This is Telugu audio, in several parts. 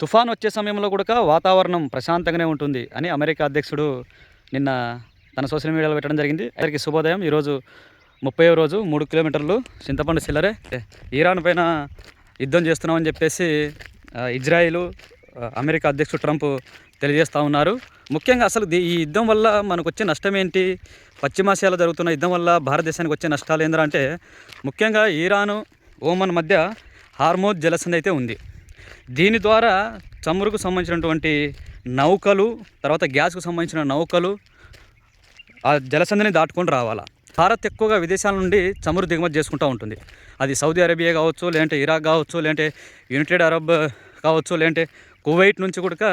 తుఫాన్ వచ్చే సమయంలో కూడా వాతావరణం ప్రశాంతంగానే ఉంటుంది అని అమెరికా అధ్యక్షుడు నిన్న తన సోషల్ మీడియాలో పెట్టడం జరిగింది. అందరికీ శుభోదయం. ఈరోజు 30వ రోజు 3 కిలోమీటర్లు చింతపండు చిల్లరే. ఇరాన్ పైన యుద్ధం చేస్తున్నామని చెప్పేసి ఇజ్రాయిలు అమెరికా అధ్యక్షుడు ట్రంప్ తెలియజేస్తూ ఉన్నారు. ముఖ్యంగా అసలు ఈ యుద్ధం వల్ల మనకు వచ్చే నష్టం ఏంటి, పశ్చిమాసియాలో జరుగుతున్న యుద్ధం వల్ల భారతదేశానికి వచ్చే నష్టాలు ఏంటంటే ముఖ్యంగా ఇరాను ఓమన్ మధ్య హార్మోజ్ జలసంధి అయితే ఉంది. దీని ద్వారా చమురుకు సంబంధించినటువంటి నౌకలు, తర్వాత గ్యాస్కు సంబంధించిన నౌకలు ఆ జలసంధిని దాటుకొని రావాలా. భారత్ ఎక్కువగా విదేశాల నుండి చమురు దిగుమతి చేసుకుంటూ ఉంటుంది. అది సౌదీ అరేబియా కావచ్చు, లేదంటే ఇరాక్ కావచ్చు, లేదంటే యునైటెడ్ అరబ్ కావచ్చు, లేదంటే కువైట్ నుంచి కూడా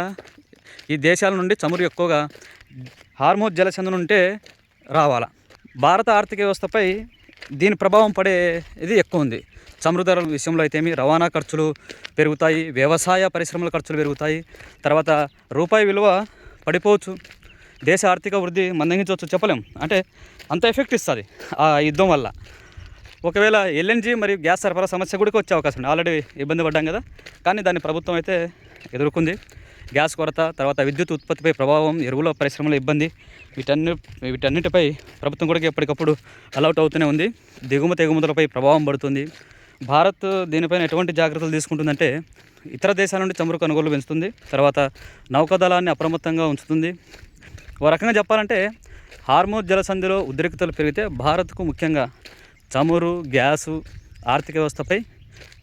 ఈ దేశాల నుండి చమురు ఎక్కువగా హార్మోజ్ జలసంధి ఉంటే రావాలా. భారత ఆర్థిక వ్యవస్థపై దీని ప్రభావం పడే ఇది ఎక్కువ ఉంది. చమురు ధరల విషయంలో అయితేమి రవాణా ఖర్చులు పెరుగుతాయి, వ్యవసాయ పరిశ్రమల ఖర్చులు పెరుగుతాయి, తర్వాత రూపాయి విలువ పడిపోవచ్చు, దేశ ఆర్థిక వృద్ధి మందగించవచ్చు, చెప్పలేం. అంటే అంత ఎఫెక్ట్ ఇస్తుంది ఆ యుద్ధం వల్ల. ఒకవేళ ఎల్ఎన్జీ మరియు గ్యాస్ సరఫరా సమస్య కూడా వచ్చే అవకాశం ఉంది. ఆల్రెడీ ఇబ్బంది పడ్డాం కదా, కానీ దాన్ని ప్రభుత్వం అయితే ఎదుర్కొంది. గ్యాస్ కొరత, తర్వాత విద్యుత్ ఉత్పత్తిపై ప్రభావం, ఎరువుల పరిశ్రమల ఇబ్బంది, వీటన్నిటిపై ప్రభుత్వం కూడా ఎప్పటికప్పుడు అలౌట్ అవుతూనే ఉంది. దిగుమతి ఎగుమతులపై ప్రభావం పడుతుంది. భారత్ దీనిపైన ఎటువంటి జాగ్రత్తలు తీసుకుంటుందంటే ఇతర దేశాల నుండి చమురు కొనుగోలు పెంచుతుంది, తర్వాత నౌకాదళాన్ని అప్రమత్తంగా ఉంచుతుంది. ఓ రకంగా చెప్పాలంటే హార్మోజ్ జలసంధిలో ఉద్రిక్తతలు పెరిగితే భారత్కు ముఖ్యంగా చమురు, గ్యాసు, ఆర్థిక వ్యవస్థపై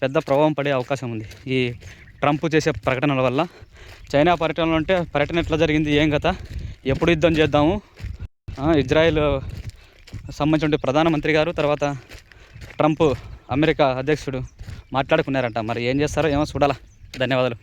పెద్ద ప్రభావం పడే అవకాశం ఉంది ఈ ట్రంప్ చేసే ప్రకటనల వల్ల. చైనా పర్యటనలో అంటే పర్యటన ఎట్లా జరిగింది, ఏం కథ, ఎప్పుడు యుద్ధం చేద్దాము, ఇజ్రాయెల్ సంబంధించిన ప్రధానమంత్రి గారు తర్వాత ట్రంప్ అమెరికా అధ్యక్షుడు మాట్లాడుకున్నారంట. మరి ఏం చేస్తారో ఏమో చూడాలా. ధన్యవాదాలు.